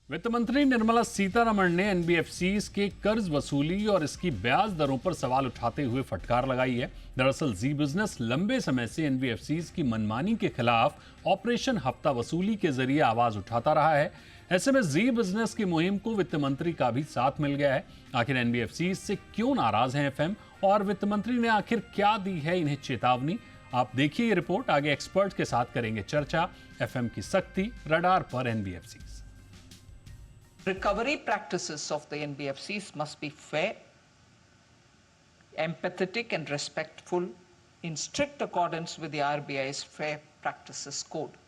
वित्त मंत्री निर्मला सीतारमण ने एनबीएफसीज के कर्ज वसूली और इसकी ब्याज दरों पर सवाल उठाते हुए फटकार लगाई है। दरअसल जी बिजनेस लंबे समय से एनबीएफसीज की मनमानी के खिलाफ ऑपरेशन हफ्ता वसूली के जरिए आवाज उठाता रहा है। ऐसे में जी बिजनेस की मुहिम को वित्त मंत्री का भी साथ मिल गया है। आखिर एनबीएफसीज से क्यों नाराज हैं एफएम और वित्त मंत्री ने आखिर क्या दी है इन्हें चेतावनी? आप देखिए ये रिपोर्ट। आगे एक्सपर्ट के साथ करेंगे चर्चा। एफएम की सख्ती, रडार पर NBFCs. Recovery practices of the NBFCs must be fair, empathetic and respectful in strict accordance with the RBI's Fair Practices Code.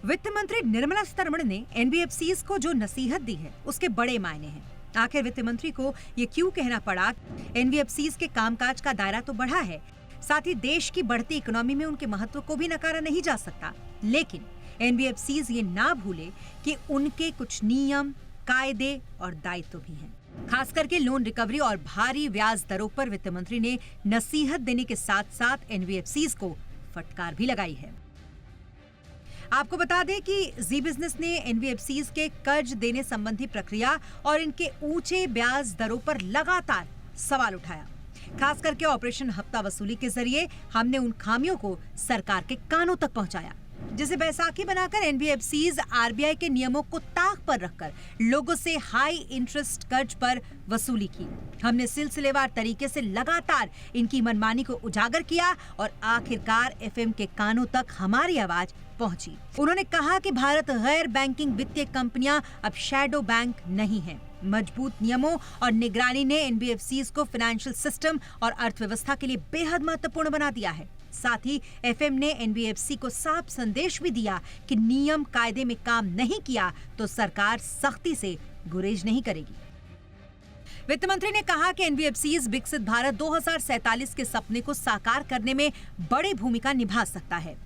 वित्त मंत्री निर्मला सीतारमण ने एनबीएफसीज को जो नसीहत दी है उसके बड़े मायने हैं। आखिर वित्त मंत्री को ये क्यों कहना पड़ा? एनबीएफसीज के कामकाज का दायरा तो बढ़ा है, साथ ही देश की बढ़ती इकोनॉमी में उनके महत्व को भी नकारा नहीं जा सकता। लेकिन एनबीएफसीज ये ना भूले कि उनके कुछ नियम, कायदे और दायित्व भी हैं। खास करके लोन रिकवरी और भारी ब्याज दरों पर वित्त मंत्री ने नसीहत देने के साथ साथ एनबीएफसीज को फटकार भी लगाई है। आपको बता दें कि जी बिजनेस ने एनबीएफसीज के कर्ज देने संबंधी प्रक्रिया और इनके ऊंचे ब्याज दरों पर लगातार सवाल उठाया। खास करके ऑपरेशन हफ्ता वसूली के जरिए हमने उन खामियों को सरकार के कानों तक पहुंचाया, जिसे बैसाखी बनाकर एनबीएफसीज आरबीआई के नियमों को ताक पर रखकर लोगों से हाई इंटरेस्ट कर्ज पर वसूली की। हमने सिलसिलेवार तरीके से लगातार इनकी मनमानी को उजागर किया और आखिरकार एफएम के कानों तक हमारी आवाज पहुंची। उन्होंने कहा कि भारत गैर बैंकिंग वित्तीय कंपनियां अब शैडो बैंक नहीं है। मजबूत नियमों और निगरानी ने एनबीएफसीज को फाइनेंशियल सिस्टम और अर्थव्यवस्था के लिए बेहद महत्वपूर्ण बना दिया है। साथ ही एफएम ने एनबीएफसी को साफ संदेश भी दिया कि नियम कायदे में काम नहीं किया तो सरकार सख्ती से गुरेज नहीं करेगी। वित्त मंत्री ने कहा कि एनबीएफसीज विकसित भारत 2047 के सपने को साकार करने में बड़ी भूमिका निभा सकता है।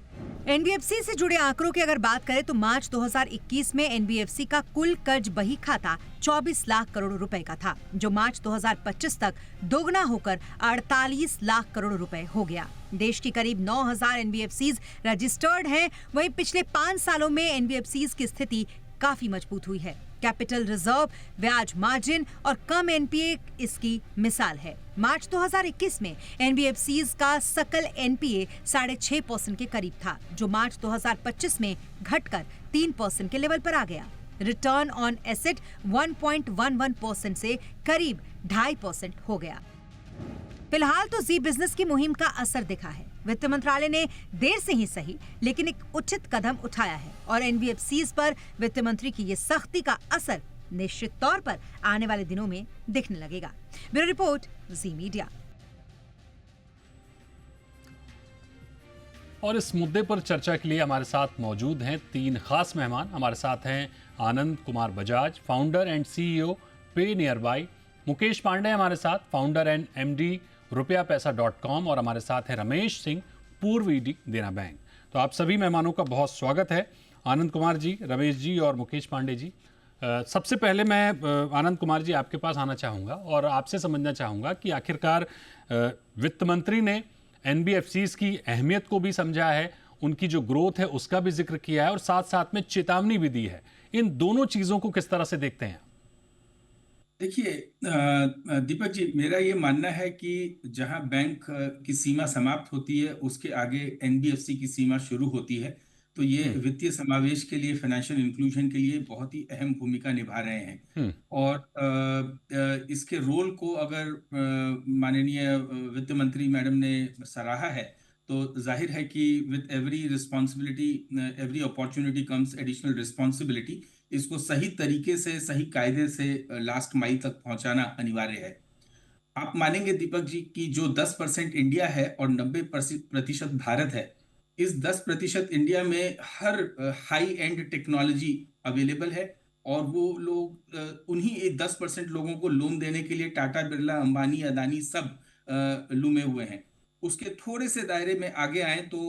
एनबीएफसी से जुड़े आंकड़ों की अगर बात करें तो मार्च 2021 में एनबीएफसी का कुल कर्ज बही खाता 24 लाख करोड़ रुपए का था, जो मार्च 2025 तक दोगुना होकर 48 लाख करोड़ रुपए हो गया। देश की करीब 9000 एनबीएफसीज रजिस्टर्ड हैं। वहीं पिछले 5 सालों में एनबीएफसीज की स्थिति काफी मजबूत हुई है। कैपिटल रिजर्व, ब्याज मार्जिन और कम एनपीए इसकी मिसाल है। मार्च 2021 में एनबीएफसीज का सकल एनपीए 6.5% के करीब था, जो मार्च 2025 में घटकर 3% के लेवल पर आ गया। रिटर्न ऑन एसेट 1.11% से करीब 2.5% हो गया। फिलहाल तो जी बिजनेस की मुहिम का असर दिखा है। वित्त मंत्रालय ने देर से ही सही लेकिन एक उचित कदम उठाया है और एनबीएफसीज पर वित्त मंत्री की ये सख्ती का असर निश्चित तौर पर आने वाले दिनों में दिखने लगेगा। ब्यूरो रिपोर्ट, जी मीडिया। और इस मुद्दे पर चर्चा के लिए हमारे साथ मौजूद हैं 3 खास मेहमान। हमारे साथ हैं Anand Kumar Bajaj, founder and CEO PayNearby. Mukesh Pande हमारे साथ, फाउंडर एंड एमडी rupiapesa.com। और हमारे साथ है रमेश सिंह, पूर्व ईडी देना बैंक। तो आप सभी मेहमानों का बहुत स्वागत है। आनंद कुमार जी, रमेश जी और मुकेश पांडे जी, सबसे पहले मैं आनंद कुमार जी आपके पास आना चाहूँगा और आपसे समझना चाहूँगा कि आखिरकार वित्त मंत्री ने एनबीएफसीज की अहमियत को भी समझा है, उनकी जो ग्रोथ है उसका भी जिक्र किया है और साथ साथ में चेतावनी भी दी है। इन दोनों चीज़ों को किस तरह से देखते हैं? देखिए दीपक जी, मेरा ये मानना है कि जहां बैंक की सीमा समाप्त होती है उसके आगे एनबीएफसी की सीमा शुरू होती है। तो ये वित्तीय समावेश के लिए, फाइनेंशियल इंक्लूजन के लिए बहुत ही अहम भूमिका निभा रहे हैं। और इसके रोल को अगर माननीय वित्त मंत्री मैडम ने सराहा है तो जाहिर है कि with every responsibility, every opportunity comes additional responsibility. इसको सही तरीके से, सही कायदे से लास्ट माइल तक पहुंचाना अनिवार्य है। आप मानेंगे दीपक जी कि जो 10% इंडिया है और 90% भारत है, इस 10% इंडिया में हर हाई एंड टेक्नोलॉजी अवेलेबल है और वो लोग उन्हीं 10% लोगों को लोन देने के लिए टाटा बिरला, अंबानी, अदानी सब लूमे हुए हैं। उसके थोड़े से दायरे में आगे आए तो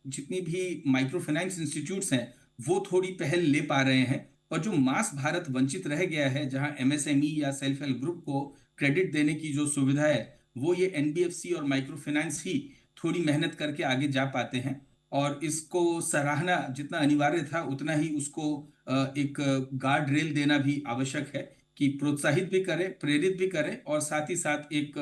जितनी भी माइक्रो फाइनेंस इंस्टीट्यूट्स हैं वो थोड़ी पहल ले पा रहे हैं। और जो मास भारत वंचित रह गया है, जहां एमएसएमई या सेल्फ हेल्प ग्रुप को क्रेडिट देने की जो सुविधा है, वो ये एनबीएफसी और माइक्रो फाइनेंस ही थोड़ी मेहनत करके आगे जा पाते हैं। और इसको सराहना जितना अनिवार्य था उतना ही उसको एक गार्ड रेल देना भी आवश्यक है कि प्रोत्साहित भी करें, प्रेरित भी करें, और साथ ही साथ एक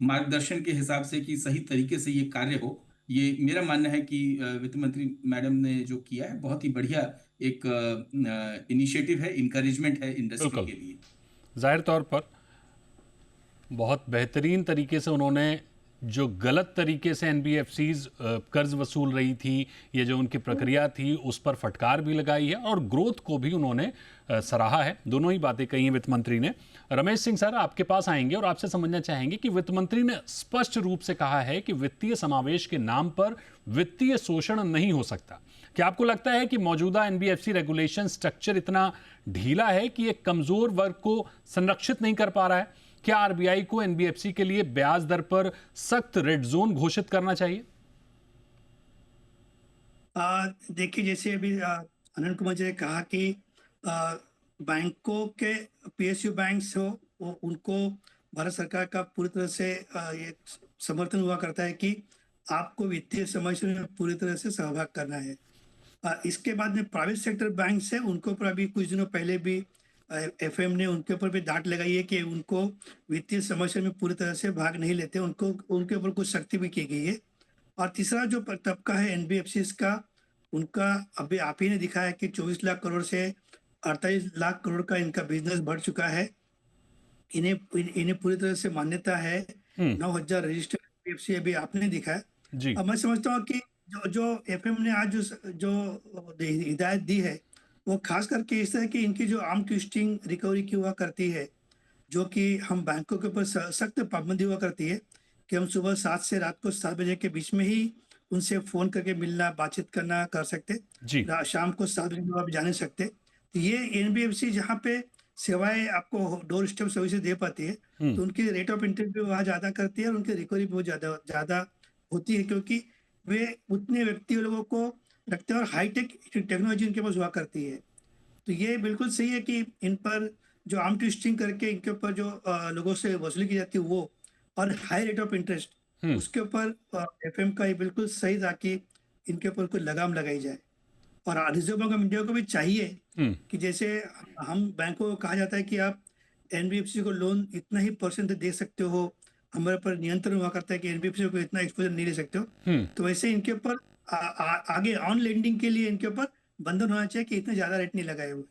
मार्गदर्शन के हिसाब से कि सही तरीके से ये कार्य हो। ये मेरा मानना है कि वित्त मंत्री मैडम ने जो किया है बहुत ही बढ़िया एक इनिशिएटिव है, इंकरेजमेंट है इंडस्ट्री बिल्कुल। के लिए। जाहिर तौर पर बहुत बेहतरीन तरीके से उन्होंने जो गलत तरीके से एनबीएफसीज कर्ज वसूल रही थी, ये जो उनकी प्रक्रिया थी उस पर फटकार भी लगाई है और ग्रोथ को भी उन्होंने सराहा है। दोनों ही बातें कही हैं वित्त मंत्री ने। रमेश सिंह सर, आपके पास आएंगे और आपसे समझना चाहेंगे कि वित्त मंत्री ने स्पष्ट रूप से कहा है कि वित्तीय समावेश के नाम पर वित्तीय शोषण नहीं हो सकता। क्या आपको लगता है कि मौजूदा एनबीएफसी रेगुलेशन स्ट्रक्चर इतना ढीला है कि एक कमजोर वर्ग को संरक्षित नहीं कर पा रहा है? क्या आरबीआई को एनबीएफसी के लिए ब्याज दर पर सख्त रेड जोन घोषित करना चाहिए? देखिए, जैसे अभी अनंत कुमार जी ने कहा कि बैंकों के पीएसयू बैंक्स हो, वो उनको भारत सरकार का पूरी तरह से ये समर्थन हुआ करता है कि आपको वित्तीय समस्या में पूरी तरह से सहभाग करना है। इसके बाद में प्राइवेट सेक्टर बैंक है, उनको ऊपर अभी कुछ दिनों पहले भी एफएम ने उनके ऊपर भी डांट लगाई है कि उनको वित्तीय समस्या में पूरी तरह से भाग नहीं लेते, उनको उनके ऊपर कुछ सख्ती भी की गई है। और तीसरा जो तबका है एनबीएफसी का, उनका अभी आप ही ने दिखाया कि 24 लाख करोड़ से 48 लाख करोड़ का इनका बिजनेस बढ़ चुका है। इन्हें पूरी तरह से मान्यता है। 9,000 रजिस्टर्ड एनबीएफसी अभी आपने दिखाया। जी। अब मैं समझता हूँ कि जो एफएम ने आज जो हिदायत दी है, वो खास करके इस तरह की इनकी जो आर्म ट्विस्टिंग रिकवरी की हुआ करती है, जो कि हम बैंकों के ऊपर सख्त पाबंदी हुआ करती है कि हम सुबह 7 से रात को 7 बजे के बीच में ही उनसे फोन करके मिलना, बातचीत करना कर सकते। जी। शाम को 7 बजे आप जा नहीं सकते। तो ये एनबीएफसी जहाँ पे सेवाएं आपको डोर स्टेप सर्विसेज दे पाती है, तो उनकी रेट ऑफ इंटरेस्ट भी वहाँ ज्यादा करती है और उनकी रिकवरी भी बहुत ज्यादा होती है, क्योंकि वे उतने व्यक्ति लोगों को रखते हैं और हाईटेक टेक्नोलॉजी उनके पास हुआ करती है। तो ये बिल्कुल सही है कि इन पर जो आर्म ट्विस्टिंग करके इनके ऊपर जो लोगों से वसूली की जाती है वो, और हाई रेट ऑफ इंटरेस्ट, उसके ऊपर एफएम का ये बिल्कुल सही था कि इनके ऊपर कोई लगाम लगाई जाए। और रिजर्व बैंक ऑफ इंडिया को भी चाहिए कि जैसे हम बैंकों को कहा जाता है कि आप एनबीएफसी को लोन इतना ही परसेंट दे सकते हो, हमारे पर नियंत्रण हुआ करता है कि एनबीएफसी को इतना एक्सपोजर नहीं ले सकते हो, तो वैसे इनके ऊपर आगे ऑन लेंडिंग के लिए इनके ऊपर बंधन होना चाहिए कि इतने ज्यादा रेट नहीं लगाए हुए।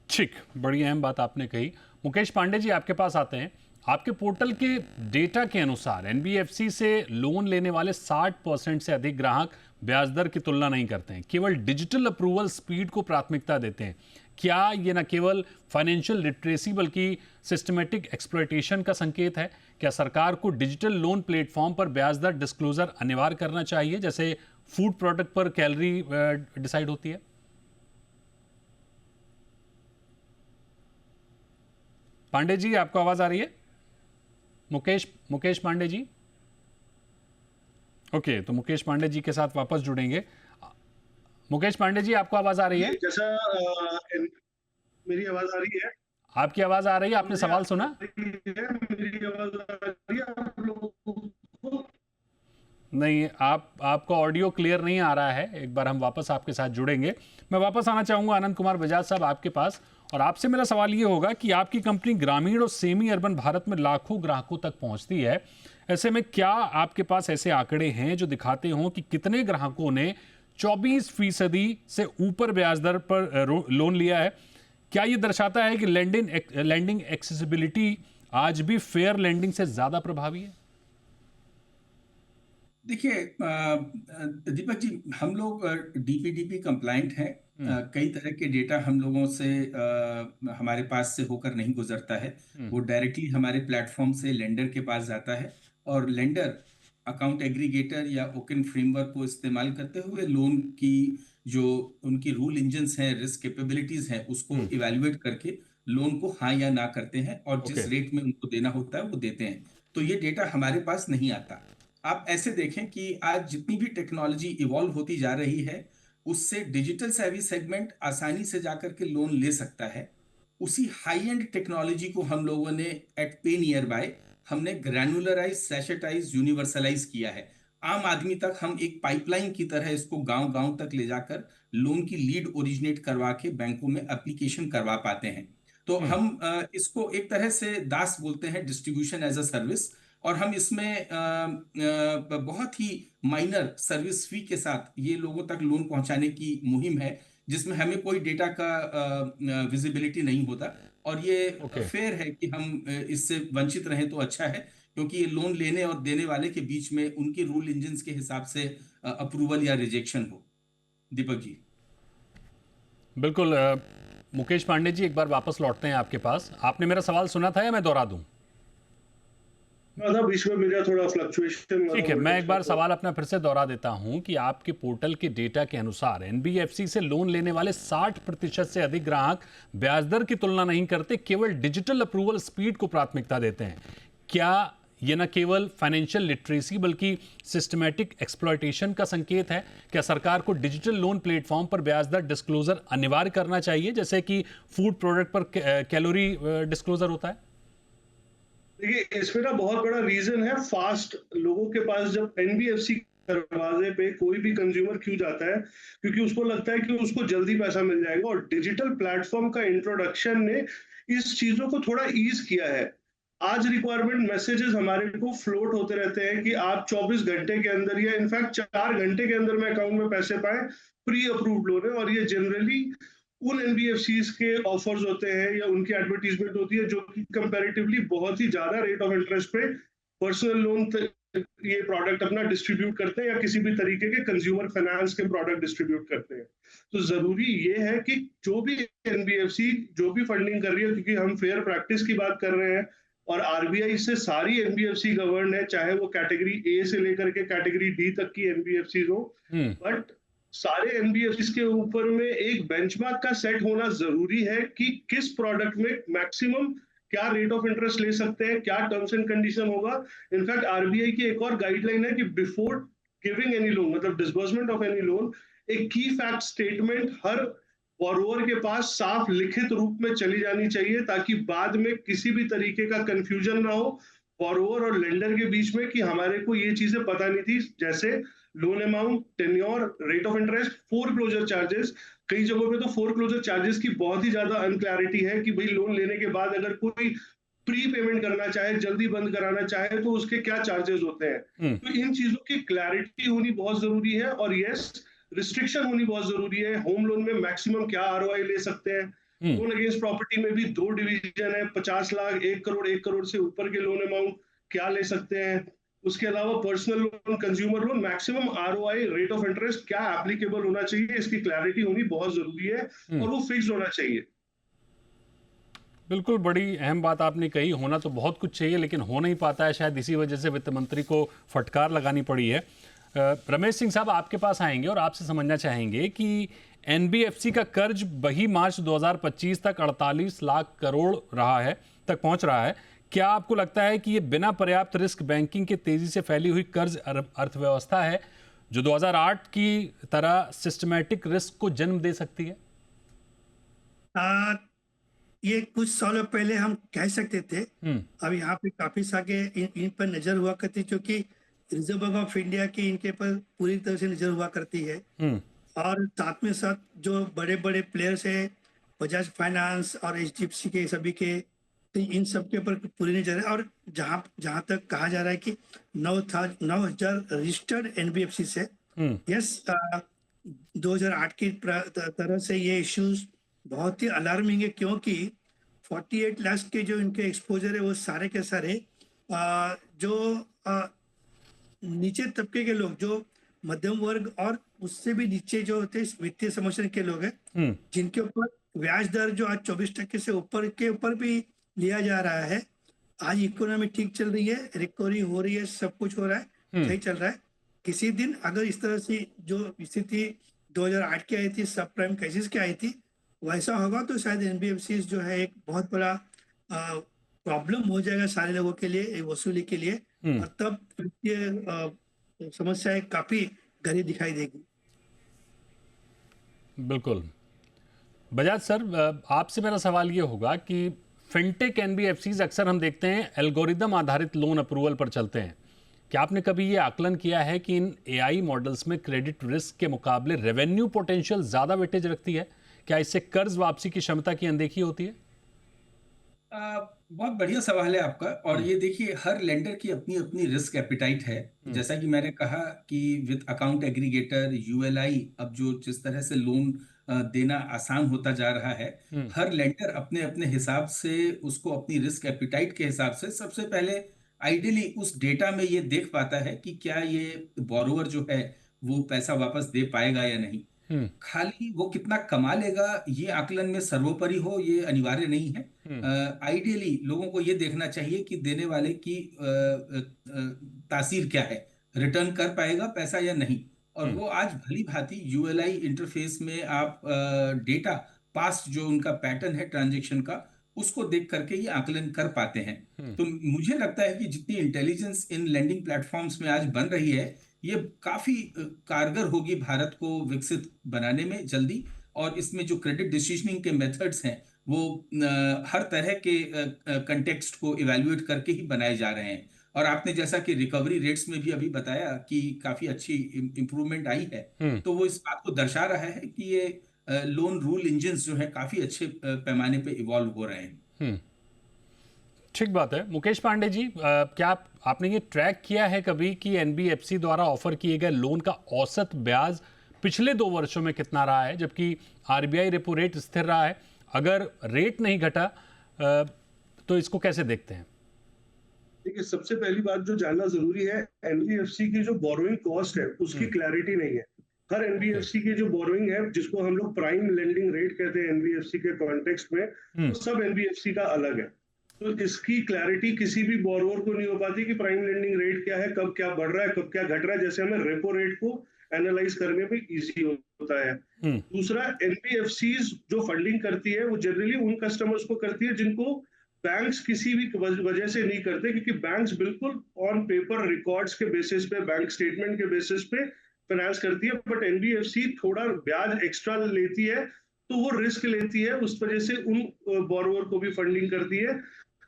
ठीक, बड़ी अहम बात आपने कही। मुकेश पांडे जी, आपके पास आते हैं। आपके पोर्टल के डेटा के अनुसार एनबीएफसी से लोन लेने वाले 60% से अधिक ग्राहक ब्याज दर की तुलना नहीं करते हैं, केवल डिजिटल अप्रूवल स्पीड को प्राथमिकता देते हैं। क्या ये न केवल फाइनेंशियल लिटरेसी बल्कि सिस्टमेटिक एक्सप्लॉयटेशन का संकेत है? क्या सरकार को डिजिटल लोन प्लेटफॉर्म पर ब्याज दर डिस्क्लोजर अनिवार्य करना चाहिए, जैसे फूड प्रोडक्ट पर कैलोरी डिसाइड होती है? पांडे जी, आपको आवाज आ रही है? मुकेश पांडे जी? ओके, तो मुकेश पांडे जी के साथ वापस जुड़ेंगे। मुकेश पांडे जी, आपको आवाज आ रही है? जैसा मेरी आवाज आ रही है? आपकी आवाज आ रही है, आपने सवाल सुना? मेरी आवाज आ रही है आप लोगों को? नहीं, आपका ऑडियो क्लियर नहीं आ रहा है। एक बार हम वापस आपके साथ जुड़ेंगे। मैं वापस आना चाहूंगा आनंद कुमार बजाज साहब आपके पास, और आपसे मेरा सवाल ये होगा कि आपकी कंपनी ग्रामीण और सेमी अर्बन भारत में लाखों ग्राहकों तक पहुंचती है। ऐसे में क्या आपके पास ऐसे आंकड़े हैं जो दिखाते हों कि कितने ग्राहकों ने 24% से ऊपर ब्याज दर पर लोन लिया है? क्या ये दर्शाता है कि लैंडिंग एक्सेसिबिलिटी आज भी फेयर लैंडिंग से ज्यादा प्रभावी है? देखिए दीपक जी, हम लोग डीपीडीपी कंप्लाइंट हैं। कई तरह के डेटा हम लोगों से हमारे पास से होकर नहीं गुजरता है। वो डायरेक्टली हमारे प्लेटफॉर्म से लेंडर के पास जाता है, और लेंडर अकाउंट एग्रीगेटर या ओकेन फ्रेमवर्क को इस्तेमाल करते हुए लोन की जो उनकी रूल इंजन्स हैं, रिस्क कैपेबिलिटीज हैं, उसको इवैल्यूएट करके लोन को हाँ या ना करते हैं, और जिस रेट में उनको देना होता है वो देते हैं। तो ये डेटा हमारे पास नहीं आता। आप ऐसे देखें कि आज जितनी भी टेक्नोलॉजी इवॉल्व होती जा रही है, उससे डिजिटल सेवी सेगमेंट आसानी से जाकर के लोन ले सकता है। उसी हाई एंड टेक्नोलॉजी को हम लोगों ने एट पे नियर बाय हमने ग्रैनुलराइज, सैचेटाइज, यूनिवर्सलाइज किया है। आम आदमी तक हम एक पाइपलाइन की तरह इसको गांव गांव तक ले जाकर लोन की लीड ओरिजिनेट करवा के बैंकों में एप्लीकेशन करवा पाते हैं। तो हम इसको एक तरह से दास बोलते हैं, डिस्ट्रीब्यूशन एज अ सर्विस। और हम इसमें बहुत ही माइनर सर्विस फी के साथ ये लोगों तक लोन पहुंचाने की मुहिम है, जिसमें हमें कोई डेटा का विजिबिलिटी नहीं होता। और ये फेयर है कि हम इससे वंचित रहें तो अच्छा है, क्योंकि ये लोन लेने और देने वाले के बीच में उनकी रूल इंजन्स के हिसाब से अप्रूवल या रिजेक्शन हो। दीपक जी। बिल्कुल। मुकेश पांडे जी, एक बार वापस लौटते हैं आपके पास। आपने मेरा सवाल सुना था या मैं दोहरा दूं? बीच में मेरा थोड़ा फ्लक्चुएशन। ठीक है, मैं एक बार सवाल अपना फिर से दोहरा देता हूं कि आपके पोर्टल के डेटा के अनुसार एनबीएफसी से लोन लेने वाले 60% से अधिक ग्राहक ब्याज दर की तुलना नहीं करते, केवल डिजिटल अप्रूवल स्पीड को प्राथमिकता देते हैं। क्या ये न केवल फाइनेंशियल लिटरेसी बल्कि सिस्टमैटिक एक्सप्लॉयटेशन का संकेत है? क्या सरकार को डिजिटल लोन प्लेटफॉर्म पर ब्याज दर डिस्क्लोजर अनिवार्य करना चाहिए, जैसे कि फूड प्रोडक्ट पर कैलोरी डिस्क्लोजर होता है? देखिए, इसमें ना बहुत बड़ा रीजन है फास्ट। लोगों के पास जब एनबीएफसी दरवाजे पे कोई भी कंज्यूमर क्यों जाता है, क्योंकि उसको लगता है कि उसको जल्दी पैसा मिल जाएगा। और डिजिटल प्लेटफॉर्म का इंट्रोडक्शन ने इस चीजों को थोड़ा ईज किया है। आज रिक्वायरमेंट मैसेजेस हमारे को फ्लोट होते रहते हैं कि आप 24 घंटे के अंदर या इनफैक्ट 4 घंटे के अंदर में अकाउंट में पैसे पाए, प्री अप्रूव्ड लोन है। और ये जनरली उन एनबीएफसीज के ऑफर्स होते हैं या उनकी एडवर्टीजमेंट होती है जो कि कंपैरेटिवली बहुत ही ज्यादा रेट ऑफ इंटरेस्ट पे पर्सनल लोन ये प्रोडक्ट अपना डिस्ट्रीब्यूट करते हैं या किसी भी तरीके के कंज्यूमर फाइनेंस के प्रोडक्ट डिस्ट्रीब्यूट करते हैं। तो जरूरी ये है कि जो भी एनबीएफसी जो भी फंडिंग कर रही है, क्योंकि हम फेयर प्रैक्टिस की बात कर रहे हैं और आरबीआई से सारी एनबीएफसी गवर्न है, चाहे वो कैटेगरी ए से लेकर के कैटेगरी डी तक की एनबीएफसी हो। बट सारे एनबीएफसी के ऊपर में एक बेंचमार्क का सेट होना जरूरी है कि किस प्रोडक्ट में मैक्सिमम क्या रेट ऑफ इंटरेस्ट ले सकते हैं, क्या टर्म्स एंड कंडीशन होगा। इनफैक्ट आरबीआई की एक और गाइडलाइन है कि बिफोर गिविंग एनी लोन, मतलब डिसबर्समेंट ऑफ एनी लोन, एक की फैक्ट स्टेटमेंट हर बोरोवर के पास साफ लिखित रूप में चली जानी चाहिए, ताकि बाद में किसी भी तरीके का कंफ्यूजन ना हो बोरोवर और लेंडर के बीच में कि हमारे को ये चीजें पता नहीं थी, जैसे loan amount, tenure, rate of interest, foreclosure charges. कई जगहों पे तो फोरक्लोजर चार्जेस की बहुत ही ज्यादा अनक्लैरिटी है कि भाई लोन लेने के बाद अगर कोई प्री पेमेंट करना चाहे, जल्दी बंद कराना चाहे, तो उसके क्या चार्जेस होते हैं। तो इन चीजों की क्लैरिटी होनी बहुत जरूरी है। और यस, रिस्ट्रिक्शन होनी बहुत जरूरी है। होम लोन में मैक्सिमम क्या आरओआई ले सकते हैं। लोन अगेंस्ट प्रॉपर्टी में भी 2 डिवीजन है, 50 लाख, 1 करोड़, 1 करोड़ से ऊपर के लोन अमाउंट क्या ले सकते हैं। उसके अलावा personal loan, consumer loan, maximum ROI, rate of interest क्या एप्लीकेबल होना चाहिए, इसकी क्लैरिटी होनी बहुत जरूरी है और वो फिक्स होना चाहिए। बिल्कुल, बड़ी अहम बात आपने कही। होना तो बहुत कुछ चाहिए लेकिन हो नहीं पाता है, शायद इसी वजह से वित्त मंत्री को फटकार लगानी पड़ी है। रमेश सिंह साहब, आपके पास आएंगे और आपसे समझना चाहेंगे कि एनबीएफसी का कर्ज वही मार्च 2025 तक 48 लाख करोड़ तक पहुंच रहा है। क्या आपको लगता है कि ये बिना पर्याप्त रिस्क बैंकिंग के तेजी से फैली हुई कर्ज अर्थव्यवस्था है जो 2008 की तरह सिस्टमैटिक रिस्क को जन्म दे सकती है? ये कुछ सालों पहले हम कह सकते थे। अब यहाँ पे काफी सारे इन पर नजर हुआ करती, क्योंकि रिजर्व बैंक ऑफ इंडिया की इनके पर पूरी तरह से नजर हुआ करती है। और साथ में साथ जो बड़े बड़े प्लेयर्स है, बजाज फाइनेंस और एचडीएफसी के सभी के, तो इन सब के ऊपर पूरी नजर है। और जहां तक कहा जा रहा है कि 9,000 रजिस्टर्ड एनबीएफसी से, यस, 2008 की तरह से ये इश्यूज बहुत ही अलार्मिंग है, क्योंकि 48 लाख के जो इनके एक्सपोजर है वो सारे के सारे जो नीचे तबके के लोग, जो मध्यम वर्ग और उससे भी नीचे जो होते वित्तीय समस्या के लोग हैं, जिनके ऊपर ब्याज दर जो आज 24% से ऊपर के ऊपर भी लिया जा रहा है। आज इकोनॉमी ठीक चल रही है, रिकवरी हो रही है, सब कुछ हो रहा है, सही चल रहा है। किसी दिन अगर इस तरह से जो स्थिति 2008 की आई थी, सब प्राइम क्राइसिस की आई थी, वैसा होगा तो शायद एनबीएफसी जो है एक बहुत बड़ा प्रॉब्लम हो जाएगा सारे लोगों के लिए, वसूली के लिए। और तब ये समस्याएं काफी गहरी दिखाई देगी। बिल्कुल। बजाज सर, आपसे मेरा सवाल ये होगा कि फिनटेक एनबीएफसीज अक्सर हम देखते हैं एल्गोरिदम आधारित लोन अप्रूवल पर चलते हैं। क्या आपने कभी ये आकलन किया है कि इन एआई मॉडल्स में क्रेडिट रिस्क के मुकाबले रेवेन्यू पोटेंशियल ज्यादा वेटेज रखती है? क्या इससे कर्ज वापसी की क्षमता की अनदेखी होती है? बहुत बढ़िया सवाल है आपका। और ये देखिए, हर लेंडर की अपनी अपनी रिस्क एपिटाइट है। जैसा कि मैंने कहा कि विद अकाउंट एग्रीगेटर, यूएलआई, अब जो जिस तरह से लोन देना आसान होता जा रहा है, हर लेंडर अपने अपने हिसाब से उसको अपनी रिस्क एपिटाइट के हिसाब से सबसे पहले आइडियली उस डेटा में ये देख पाता है कि क्या ये बोरोवर जो है वो पैसा वापस दे पाएगा या नहीं। खाली वो कितना कमा लेगा ये आकलन में सर्वोपरि हो ये अनिवार्य नहीं है। आइडियली लोगों को ये देखना चाहिए कि देने वाले की तासीर क्या है, रिटर्न कर पाएगा पैसा या नहीं। और वो आज भली भांति यूएलआई इंटरफेस में आप डेटा पास्ट जो उनका पैटर्न है ट्रांजैक्शन का, उसको देख करके ये आकलन कर पाते हैं। तो मुझे लगता है कि जितनी इंटेलिजेंस इन लैंडिंग प्लेटफॉर्म्स में आज बन रही है, ये काफी कारगर होगी भारत को विकसित बनाने में जल्दी। और इसमें जो क्रेडिट डिसीजनिंग के मेथड्स हैं वो हर तरह के कंटेक्स्ट को इवैल्यूएट करके ही बनाए जा रहे हैं। और आपने जैसा कि रिकवरी रेट्स में भी अभी बताया कि काफी अच्छी इंप्रूवमेंट आई है, तो वो इस बात को दर्शा रहा है कि ये लोन रूल इंजन्स जो है काफी अच्छे पैमाने पे इवॉल्व हो रहे हैं। ठीक बात है। मुकेश पांडे जी, क्या आपने ये ट्रैक किया है कभी कि एनबीएफसी द्वारा ऑफर किए गए लोन का औसत ब्याज पिछले 2 वर्षों में कितना रहा है, जबकि आरबीआई रेपो रेट स्थिर रहा है? अगर रेट नहीं घटा तो इसको कैसे देखते हैं? देखिए, सबसे पहली बात जो जानना जरूरी है, एनबीएफसी की जो बोरोइंग कॉस्ट है उसकी क्लैरिटी नहीं है। हर एनबीएफसी की जो बोरोइंग है, जिसको हम लोग प्राइम लेंडिंग रेट कहते हैं एनबीएफसी के कॉन्टेक्स्ट में, तो सब एनबीएफसी का अलग है। तो इसकी क्लैरिटी किसी भी बोरोवर को नहीं हो पाती कि प्राइम लेंडिंग रेट क्या है, कब क्या बढ़ रहा है, कब क्या घट रहा है। जैसे हमें रेपो रेट को एनालाइज करने में इजी होता है। दूसरा, एनबीएफसीज जो फंडिंग करती है वो जनरली उन कस्टमर्स को करती है जिनको बैंक्स किसी भी वजह से नहीं करते, क्योंकि बैंक्स बिल्कुल ऑन पेपर रिकॉर्ड्स के बेसिस पे, बैंक स्टेटमेंट के बेसिस पे फाइनेंस करती है। बट एनबीएफसी थोड़ा ब्याज एक्स्ट्रा लेती है, तो वो रिस्क लेती है, उस वजह से उन बोरोवर को भी फंडिंग करती है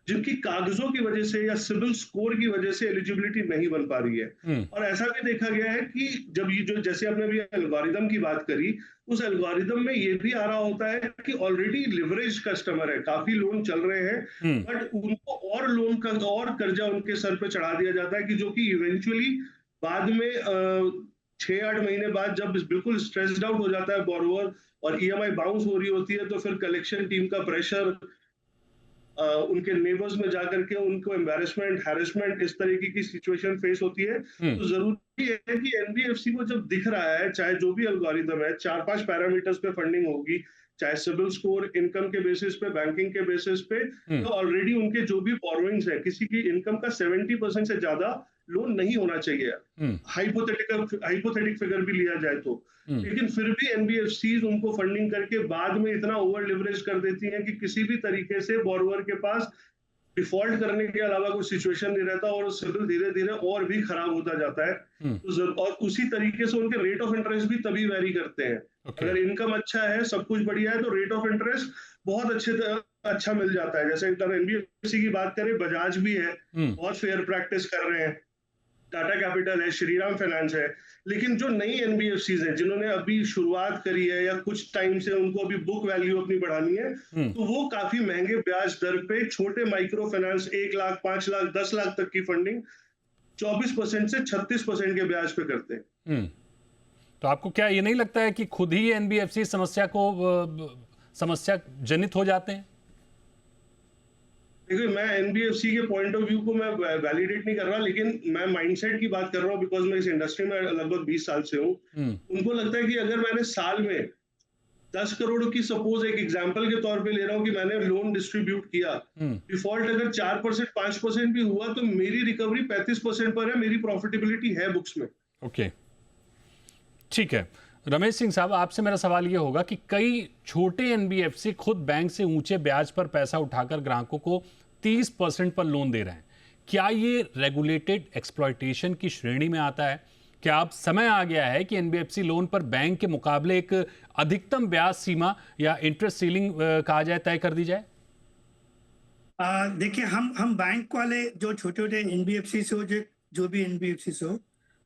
जिनकी कागजों की वजह से या सिविल स्कोर की वजह से एलिजिबिलिटी नहीं बन पा रही है। और ऐसा भी देखा गया है कि जब ये जो, जैसे आपने अभी एल्गोरिदम की बात करी, उस एल्गोरिदम में ये भी आ रहा होता है कि ऑलरेडी लिवरेज कस्टमर है, काफी लोन चल रहे हैं, बट उनको और लोन का और कर्जा उनके सर पे चढ़ा दिया जाता है कि जो कि इवेंचुअली बाद में 6-8 महीने बाद जब बिल्कुल स्ट्रेस्ड आउट हो जाता है बोरोवर और ईएमआई बाउंस हो रही होती है, तो फिर कलेक्शन टीम का प्रेशर, उनके नेबर्स में जाकर के उनको एम्बैरेसमेंट, हैरेसमेंट, इस तरीके की सिचुएशन फेस होती है। तो जरूरी है कि एनबीएफसी को जब दिख रहा है, चाहे जो भी एल्गोरिदम है, 4-5 पैरामीटर्स पे फंडिंग होगी, चाहे सिविल स्कोर, इनकम के बेसिस पे, बैंकिंग के बेसिस पे, तो ऑलरेडी उनके जो भी बोरोइंग्स है, किसी की इनकम का 70% से ज्यादा लोन नहीं होना चाहिए, हाइपोथेटिक फिगर भी लिया जाए तो। लेकिन फिर भी एनबीएफसीज उनको फंडिंग करके बाद में इतना ओवर लिवरेज कर देती हैं कि किसी भी तरीके से बोरोवर के पास डिफॉल्ट करने के अलावा कोई सिचुएशन नहीं रहता और सिविल धीरे धीरे और भी खराब होता जाता है। और उसी तरीके से उनके रेट ऑफ इंटरेस्ट भी तभी वेरी करते हैं। अगर इनकम अच्छा है, सब कुछ बढ़िया है, तो रेट ऑफ इंटरेस्ट बहुत अच्छा मिल जाता है। जैसे अगर एनबीएफसी की बात करें, बजाज भी है, बहुत फेयर प्रैक्टिस कर रहे हैं, टाटा कैपिटल है, श्रीराम फाइनेंस है। लेकिन जो नई एनबीएफसीज हैं, जिन्होंने अभी शुरुआत करी है या कुछ टाइम से उनको अभी बुक वैल्यू अपनी बढ़ानी है, तो वो काफी महंगे ब्याज दर पे छोटे माइक्रो फाइनेंस 1 लाख, 5 लाख, 10 लाख तक की फंडिंग 24% से 36% के ब्याज पे करते हैं। तो आपको क्या ये नहीं लगता है कि खुद ही एनबीएफसी समस्या जनित हो जाते हैं? देखिए, मैं एनबीएफसी के पॉइंट ऑफ व्यू को मैं वैलिडेट नहीं कर रहा, लेकिन मैं माइंडसेट की बात कर रहा हूँ, बिकॉज मैं इस इंडस्ट्री में लगभग 20 साल से हूँ। उनको लगता है कि अगर मैंने साल में 10 करोड़ की, सपोज एक एग्जांपल के तौर पे ले रहा हूँ, कि मैंने लोन डिस्ट्रीब्यूट किया, डिफॉल्ट अगर 4%, 5% भी हुआ, तो मेरी रिकवरी 35% पर है, मेरी प्रॉफिटेबिलिटी है बुक्स में। ओके, ठीक है। रमेश सिंह साहब, आपसे मेरा सवाल ये होगा कि कई छोटे एनबीएफसी खुद बैंक से ऊंचे ब्याज पर पैसा उठाकर ग्राहकों को 30% पर लोन दे रहे हैं। क्या ये रेगुलेटेड एक्सप्लॉयटेशन की श्रेणी में आता है? क्या अब समय आ गया है कि एनबीएफसी लोन पर बैंक के मुकाबले एक अधिकतम ब्याज सीमा या इंटरेस्ट सीलिंग कहा जाए, तय कर दी जाए? देखिए, हम बैंक वाले जो छोटे छोटे एनबीएफसी से जो जो भी एनबीएफसी हो,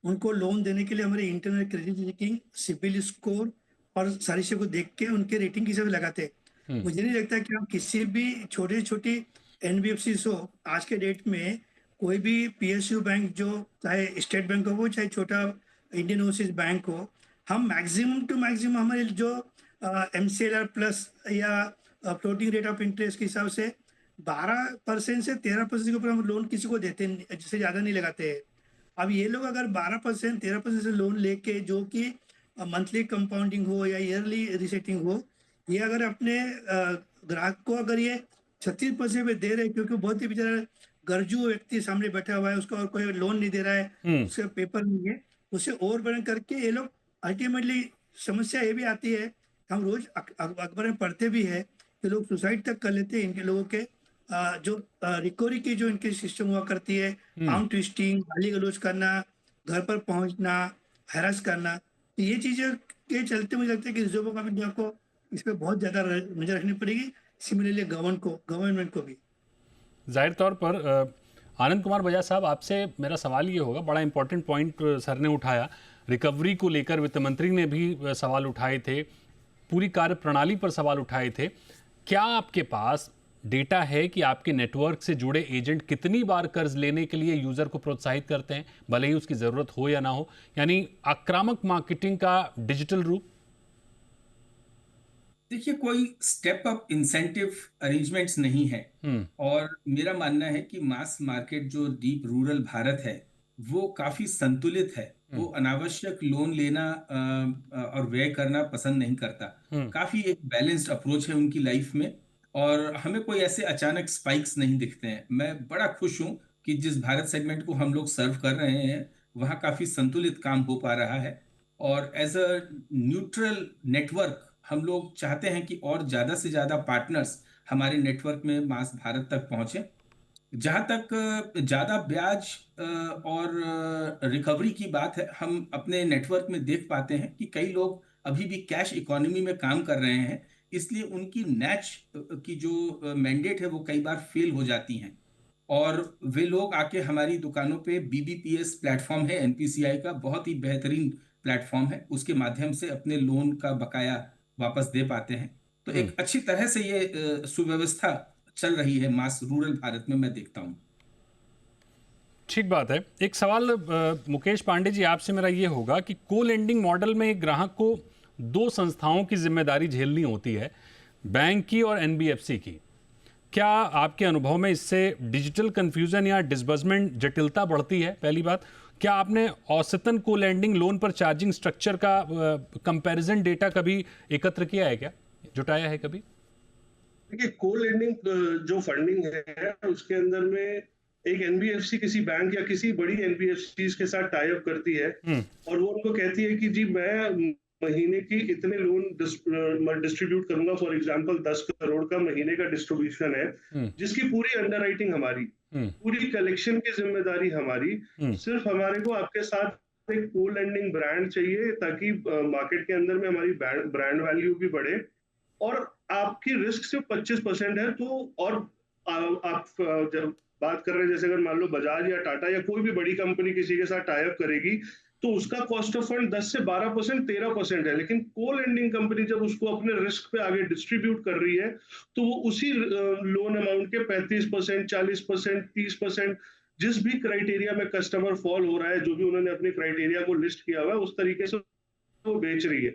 उनको लोन देने के लिए हमारे internal credit rating, CIBIL score और सारी चीज़ों को देख के उनके रेटिंग की हिसाब से लगाते हैं। मुझे नहीं लगता कि हम किसी भी छोटी छोटी एनबीएफसी हो, आज के डेट में कोई भी पीएसयू बैंक, जो चाहे स्टेट बैंक हो चाहे छोटा इंडियन ओवरसीज बैंक हो, हम मैक्सिमम टू मैक्सिमम हमारे जो एमसीएलआर प्लस या फ्लोटिंग रेट ऑफ इंटरेस्ट के हिसाब से 12% से 13% के ऊपर हम लोन किसी को देते हैं, जिससे ज़्यादा नहीं लगाते हैं। अब ये लोग अगर 12% 13% से लोन लेके, जो कि मंथली कंपाउंडिंग हो या ईयरली रिसेटिंग हो, ये अगर अपने ग्राहक को अगर ये 36% पे दे रहे हैं, क्योंकि बहुत ही बेचारा गर्जू व्यक्ति सामने बैठा हुआ है, उसका और कोई लोन नहीं दे रहा है, उसके पेपर नहीं है, उसे ओवर बर्डन करके ये लोग अल्टीमेटली, समस्या ये भी आती है, हम रोज अखबार में पढ़ते भी है कि लोग सुसाइड तक कर लेते हैं। इनके लोगों के जो रिकवरी की जो इनकी सिस्टम हुआ करती है, आर्म ट्विस्टिंग, गाली गलौज करना, घर पर पहुंचना, हैरास करना, तो ये चीजें के चलते मुझे लगता है कि रिजर्व बैंक ऑफ इंडिया को इस पर बहुत ज्यादा नजर रखनी पड़ेगी। सिमिलरली गवर्नमेंट को भी। जाहिर तौर पर आनंद कुमार बजाज साहब, आपसे मेरा सवाल ये होगा, बड़ा इंपॉर्टेंट पॉइंट सर ने उठाया, रिकवरी को लेकर वित्त मंत्री ने भी सवाल उठाए थे, पूरी कार्य प्रणाली पर सवाल उठाए थे। क्या आपके पास डेटा है कि आपके नेटवर्क से जुड़े एजेंट कितनी बार कर्ज लेने के लिए यूजर को प्रोत्साहित करते हैं, भले ही उसकी जरूरत हो या ना हो? यानी आक्रामक मार्केटिंग का डिजिटल रूप। देखिए, कोई स्टेप अप इंसेंटिव अरेंजमेंट्स नहीं है, और मेरा मानना है कि मास मार्केट जो डीप रूरल भारत है वो काफी संतुलित है। वो अनावश्यक लोन लेना और व्यय करना पसंद नहीं करता। काफी एक बैलेंस्ड अप्रोच है उनकी लाइफ में, और हमें कोई ऐसे अचानक स्पाइक्स नहीं दिखते हैं। मैं बड़ा खुश हूं कि जिस भारत सेगमेंट को हम लोग सर्व कर रहे हैं वहाँ काफी संतुलित काम हो पा रहा है, और एज अ न्यूट्रल नेटवर्क हम लोग चाहते हैं कि और ज्यादा से ज्यादा पार्टनर्स हमारे नेटवर्क में मास भारत तक पहुंचे। जहां तक ज्यादा ब्याज और रिकवरी की बात है, हम अपने नेटवर्क में देख पाते हैं कि कई लोग अभी भी कैश इकोनॉमी में काम कर रहे हैं, इसलिए उनकी नैच की जो मैंडेट है वो कई बार फेल हो जाती हैं, और वे लोग आके हमारी दुकानों पे बीबीपीएस प्लेटफॉर्म है एनपीसीआई का, बहुत ही बेहतरीन प्लेटफॉर्म है, उसके माध्यम से अपने लोन का बकाया वापस दे पाते हैं। तो एक अच्छी तरह से ये सुव्यवस्था चल रही है मास रूरल भारत में, मैं देखता हूं। ठीक बात है। एक सवाल मुकेश पांडे जी आपसे मेरा ये होगा कि को लेंडिंग मॉडल में एक ग्राहक को दो संस्थाओं की जिम्मेदारी झेलनी होती है, बैंक की और एनबीएफसी की। क्या आपके अनुभव में इससे डिजिटल कंफ्यूजन या डिसबर्समेंट जटिलता बढ़ती है? पहली बात, क्या आपने औसतन को लेंडिंग लोन पर चार्जिंग स्ट्रक्चर का कंपैरिजन डेटा कभी एकत्र किया है, क्या जुटाया है कभी? देखिए, को लेंडिंग जो फंडिंग है उसके अंदर में एक एनबीएफसी किसी बैंक या किसी बड़ी एनबीएफसी के साथ टाई अप करती है, और वो उनको कहती है कि जी मैं महीने की इतने लोन डिस्ट्रीब्यूट करूंगा। फॉर एग्जांपल 10 करोड़ का महीने का डिस्ट्रीब्यूशन है, जिसकी पूरी अंडरराइटिंग हमारी, पूरी कलेक्शन की जिम्मेदारी हमारी। सिर्फ हमारे को आपके साथ एक को लेंडिंग ब्रांड चाहिए, ताकि मार्केट के अंदर में हमारी ब्रांड वैल्यू भी बढ़े, और आपकी रिस्क सिर्फ 25% है। तो और आप जब बात कर रहे हैं, जैसे अगर मान लो बजाज या टाटा या कोई भी बड़ी कंपनी किसी के साथ टाई अप करेगी, तो उसका कॉस्ट ऑफ फंड 10 से 12%, 13% है। लेकिन को लेंडिंग कंपनी जब उसको अपने रिस्क पे आगे डिस्ट्रीब्यूट कर रही है, तो वो उसी लोन अमाउंट के 35%, 40%, 30%, जिस भी क्राइटेरिया में कस्टमर फॉल हो रहा है, जो भी उन्होंने अपने क्राइटेरिया को लिस्ट किया हुआ है, उस तरीके से वो बेच रही है।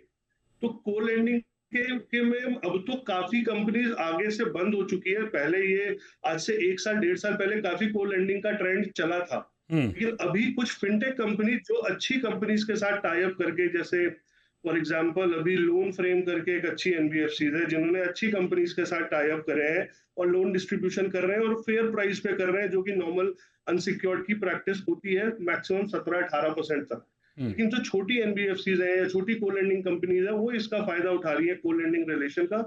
तो को लेंडिंग के में अब तो काफी कंपनीज आगे से बंद हो चुकी है। पहले ये आज से 1 साल 1.5 साल पहले काफी को लेंडिंग का ट्रेंड चला था, लेकिन अभी कुछ फिनटेक कंपनी जो अच्छी कंपनीज के साथ टाई अप करके, जैसे फॉर एग्जांपल अभी लोन फ्रेम करके एक अच्छी एनबीएफसी है, जिन्होंने अच्छी कंपनीज के साथ टाई अप करे हैं और लोन डिस्ट्रीब्यूशन कर रहे हैं और फेयर प्राइस पे कर रहे हैं, जो कि नॉर्मल अनसिक्योर्ड की प्रैक्टिस होती है मैक्सिमम 17-18% तक। लेकिन जो छोटी एनबीएफसीज है या छोटी को लेंडिंग कंपनीज है, वो इसका फायदा उठा रही है को लेंडिंग रिलेशन का,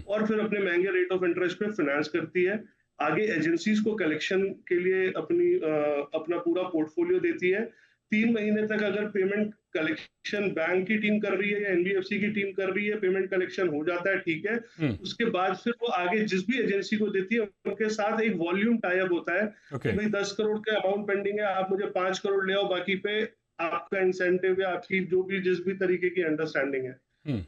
और फिर अपने महंगे रेट ऑफ इंटरेस्ट पे फाइनेंस करती है। आगे एजेंसीज को कलेक्शन के लिए अपना पूरा पोर्टफोलियो देती है। 3 महीने तक अगर पेमेंट कलेक्शन बैंक की टीम कर रही है या एनबीएफसी की टीम कर रही है, पेमेंट कलेक्शन हो जाता है, ठीक है। उसके बाद फिर वो आगे जिस भी एजेंसी को देती है उनके साथ एक वॉल्यूम टाई अप होता है कि भाई 10 करोड़ का अमाउंट पेंडिंग है, आप मुझे 5 करोड़ ले आओ, बाकी पे आपका इंसेंटिव या आपकी जो भी जिस भी तरीके की अंडरस्टैंडिंग है,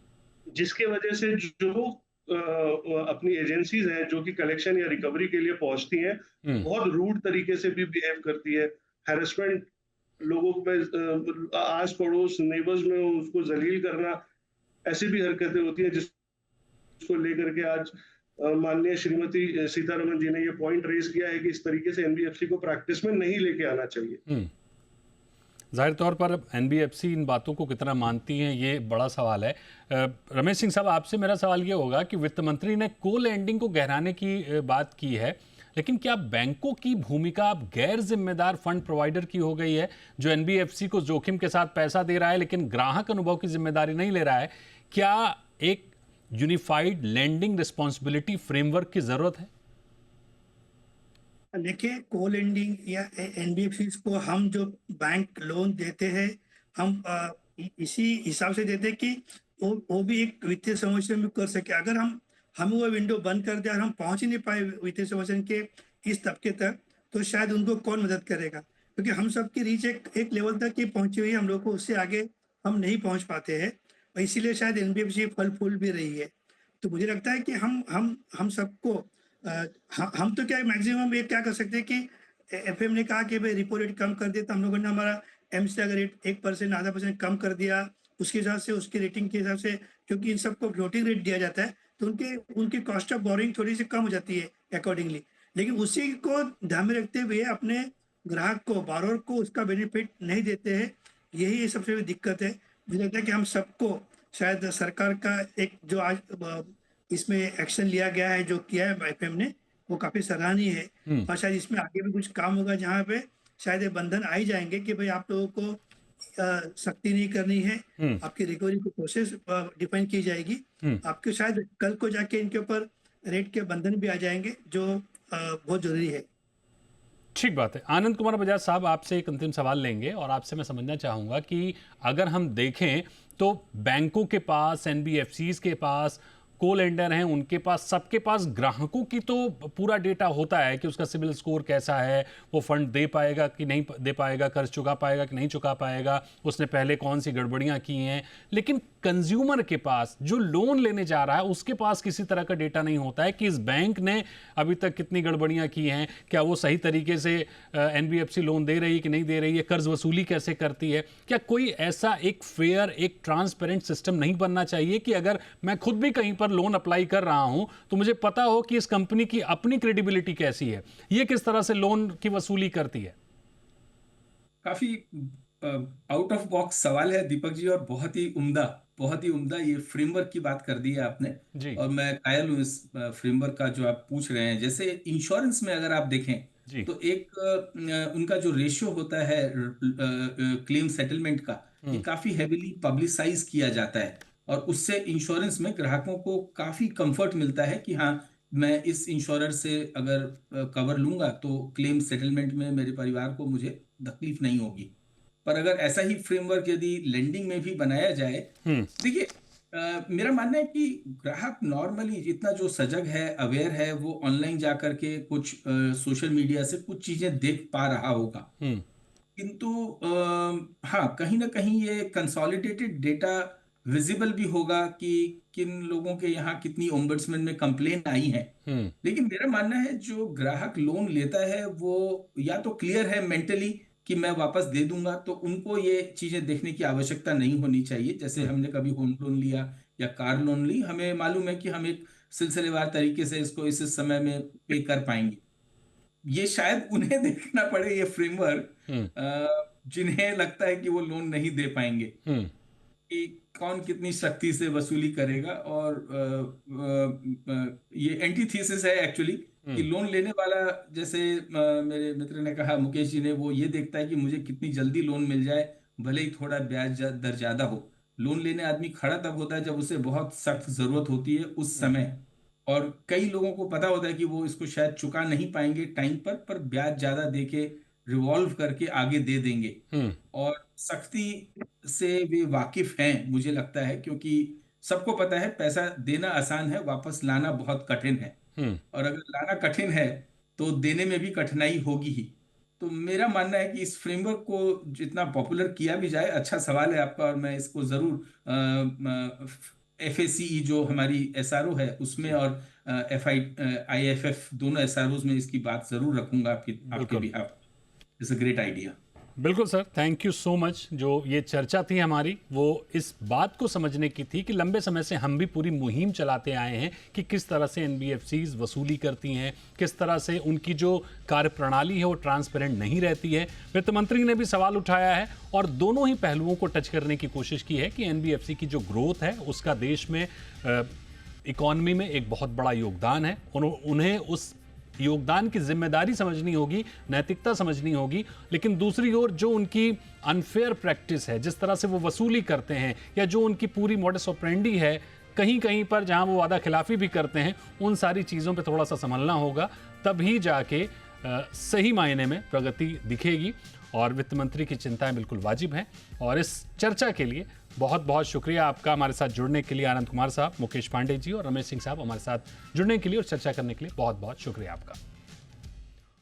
जिसके वजह से जो अपनी एजेंसीज हैं जो कि कलेक्शन या रिकवरी के लिए पहुंचती हैं, बहुत रूड तरीके से भी बिहेव करती है। हैरेसमेंट, लोगों में आस पड़ोस नेबर्स में उसको जलील करना, ऐसी भी हरकतें होती हैं जिसको लेकर के आज माननीय श्रीमती सीतारमन जी ने ये पॉइंट रेज किया है कि इस तरीके से एनबीएफसी को प्रैक्टिस में नहीं लेके आना चाहिए। जाहिर तौर पर एनबीएफसी इन बातों को कितना मानती हैं ये बड़ा सवाल है। रमेश सिंह साहब, आपसे मेरा सवाल ये होगा कि वित्त मंत्री ने को लैंडिंग को गहराने की बात की है, लेकिन क्या बैंकों की भूमिका अब गैर जिम्मेदार फंड प्रोवाइडर की हो गई है, जो एनबीएफसी को जोखिम के साथ पैसा दे रहा है लेकिन ग्राहक अनुभव की जिम्मेदारी नहीं ले रहा है? क्या एक यूनिफाइड लैंडिंग रिस्पॉन्सिबिलिटी फ्रेमवर्क की जरूरत है? देखिए, को लेंडिंग या एनबीएफसी को हम जो बैंक लोन देते हैं, हम इसी हिसाब से देते हैं कि वो भी एक वित्तीय संवर्षण में कर सके। अगर हम वो विंडो बंद कर दे और हम पहुंच ही नहीं पाए वित्तीय संवर्षण के इस तबके तक, तो शायद उनको कौन मदद करेगा, क्योंकि हम सबकी रीच एक लेवल तक ही पहुंची हुई है, हम लोग को उससे आगे हम नहीं पहुंच पाते हैं, और इसीलिए शायद एनबीएफसी फल फूल भी रही है। तो मुझे लगता है कि हम सबको हम तो क्या मैक्सिमम ये क्या कर सकते हैं कि एफएम ने कहा कि भाई रिपो रेट कम कर दिया, तो हम लोगों ने हमारा एमसी अगर रेट 1% आधा % कम कर दिया, उसके हिसाब से उसकी रेटिंग के हिसाब से, क्योंकि इन सबको फ्लोटिंग रेट दिया जाता है, तो उनकी कॉस्ट ऑफ बोरिंग थोड़ी सी कम हो जाती है अकॉर्डिंगली। लेकिन उसी को ध्यान में रखते हुए अपने ग्राहक को, बारोर को उसका बेनिफिट नहीं देते हैं, यही सबसे बड़ी दिक्कत है। मुझे लगता है कि हम सबको शायद सरकार का एक जो आज इसमें एक्शन लिया गया है, जो किया है एफएम ने, वो काफी सराहनीय है, और शायद इसमें आगे भी कुछ काम होगा जहाँ पे शायद ये बंधन आ ही जाएंगे कि भाई आप लोगों को सख्ती नहीं करनी है, आपकी रिकवरी की प्रोसेस डिफाइन की जाएगी, आपके शायद कल को जाके इनके ऊपर रेट के बंधन भी आ जाएंगे, जो बहुत जरूरी है। ठीक बात है। आनंद कुमार बजाज साहब, आपसे एक अंतिम सवाल लेंगे और आपसे मैं समझना चाहूंगा कि अगर हम देखें तो बैंकों के पास, एनबीएफसीज के पास, को लेंडर हैं, उनके पास, सबके पास ग्राहकों की तो पूरा डेटा होता है कि उसका सिबिल स्कोर कैसा है, वो फंड दे पाएगा कि नहीं दे पाएगा, कर्ज चुका पाएगा कि नहीं चुका पाएगा, उसने पहले कौन सी गड़बड़ियां की हैं। लेकिन कंज्यूमर के पास, जो लोन लेने जा रहा है, उसके पास किसी तरह का डेटा नहीं होता है कि इस बैंक ने अभी तक कितनी गड़बड़ियां की हैं, क्या वो सही तरीके से एनबीएफसी लोन दे रही है कि नहीं दे रही है, कर्ज वसूली कैसे करती है। क्या कोई ऐसा एक फेयर, एक ट्रांसपेरेंट सिस्टम नहीं बनना चाहिए कि अगर मैं खुद भी कहीं पर लोन अप्लाई कर रहा हूं तो मुझे पता हो कि इस कंपनी की अपनी क्रेडिबिलिटी कैसी है, ये किस तरह से लोन की वसूली करती है? काफी आउट ऑफ बॉक्स सवाल है दीपक जी, और बहुत ही उम्दा ये फ्रेमवर्क की बात कर दी है आपने जी। और मैं कायल हूँ इस फ्रेमवर्क का जो आप पूछ रहे हैं। जैसे इंश्योरेंस में अगर आप देखें तो एक उनका जो रेशियो होता है क्लेम सेटलमेंट का, ये काफी हेविली पब्लिसाइज किया जाता है, और उससे इंश्योरेंस में ग्राहकों को काफी कंफर्ट मिलता है कि हाँ, मैं इस इंश्योरर से अगर कवर लूंगा तो क्लेम सेटलमेंट में मेरे परिवार को मुझे तकलीफ नहीं होगी। पर अगर ऐसा ही फ्रेमवर्क यदि लेंडिंग में भी बनाया जाए, देखिए मेरा मानना है कि ग्राहक नॉर्मली जितना जो सजग है, अवेयर है, वो ऑनलाइन जाकर के कुछ सोशल मीडिया से कुछ चीजें देख पा रहा होगा, किंतु हाँ, कहीं ना कहीं ये कंसोलिडेटेड डेटा विजिबल भी होगा कि किन लोगों के यहाँ कितनी ओम्बड्समैन में कंप्लेन आई है। लेकिन मेरा मानना है जो ग्राहक लोन लेता है वो या तो क्लियर है मेंटली कि मैं वापस दे दूंगा, तो उनको ये चीजें देखने की आवश्यकता नहीं होनी चाहिए। जैसे हमने कभी होम लोन लिया या कार लोन ली, हमें मालूम है कि हम एक सिलसिलेवार तरीके से इसको इस समय में पे कर पाएंगे। ये शायद उन्हें देखना पड़े ये फ्रेमवर्क जिन्हें लगता है कि वो लोन नहीं दे पाएंगे, कि कौन कितनी सख्ती से वसूली करेगा। और ये एंटीथीसिस है एक्चुअली कि लोन लेने वाला, जैसे मेरे मित्र ने कहा, मुकेश जी ने, वो ये देखता है कि मुझे कितनी जल्दी लोन मिल जाए, भले ही थोड़ा ब्याज दर ज्यादा हो। लोन लेने आदमी खड़ा तब होता है जब उसे बहुत सख्त जरूरत होती है उस समय, और कई लोगों को पता होता है कि वो इसको शायद चुका नहीं पाएंगे टाइम पर ब्याज ज्यादा देके रिवॉल्व करके आगे दे देंगे। और सख्ती से वे वाकिफ हैं, मुझे लगता है, क्योंकि सबको पता है पैसा देना आसान है, वापस लाना बहुत कठिन है। और अगर लाना कठिन है तो देने में भी कठिनाई होगी ही। तो मेरा मानना है कि इस फ्रेमवर्क को जितना पॉपुलर किया भी जाए, अच्छा सवाल है आपका, और मैं इसको जरूर FACE जो हमारी SRO है उसमें, और IFF दोनों SROs में इसकी बात जरूर रखूंगा आपके behalf. It's a great idea. बिल्कुल sir, thank you so much. जो ये चर्चा थी हमारी, वो इस बात को समझने की थी कि लंबे समय से हम भी पूरी मुहिम चलाते आए हैं कि किस तरह से NBFCs वसूली करती हैं, किस तरह से उनकी जो कार्यप्रणाली है वो ट्रांसपेरेंट नहीं रहती है। वित्त मंत्री ने भी सवाल उठाया है और दोनों ही पहलुओं को टच करने की कोशिश की है कि NBFC की जो ग्रोथ है उसका देश में इकॉनमी में एक बहुत बड़ा योगदान है। उन्हें उस योगदान की जिम्मेदारी समझनी होगी, नैतिकता समझनी होगी। लेकिन दूसरी ओर जो उनकी अनफेयर प्रैक्टिस है, जिस तरह से वो वसूली करते हैं, या जो उनकी पूरी मॉडस ऑपरेंडी है, कहीं कहीं पर जहां वो वादा खिलाफी भी करते हैं, उन सारी चीज़ों पे थोड़ा सा संभलना होगा। तभी जाके सही मायने में प्रगति दिखेगी। और वित्त मंत्री की चिंताएं बिल्कुल वाजिब हैं। और इस चर्चा के लिए बहुत बहुत शुक्रिया आपका हमारे साथ जुड़ने के लिए, आनंद कुमार साहब, मुकेश पांडे जी और रमेश सिंह साहब हमारे साथ जुड़ने के लिए और चर्चा करने के लिए बहुत बहुत शुक्रिया आपका।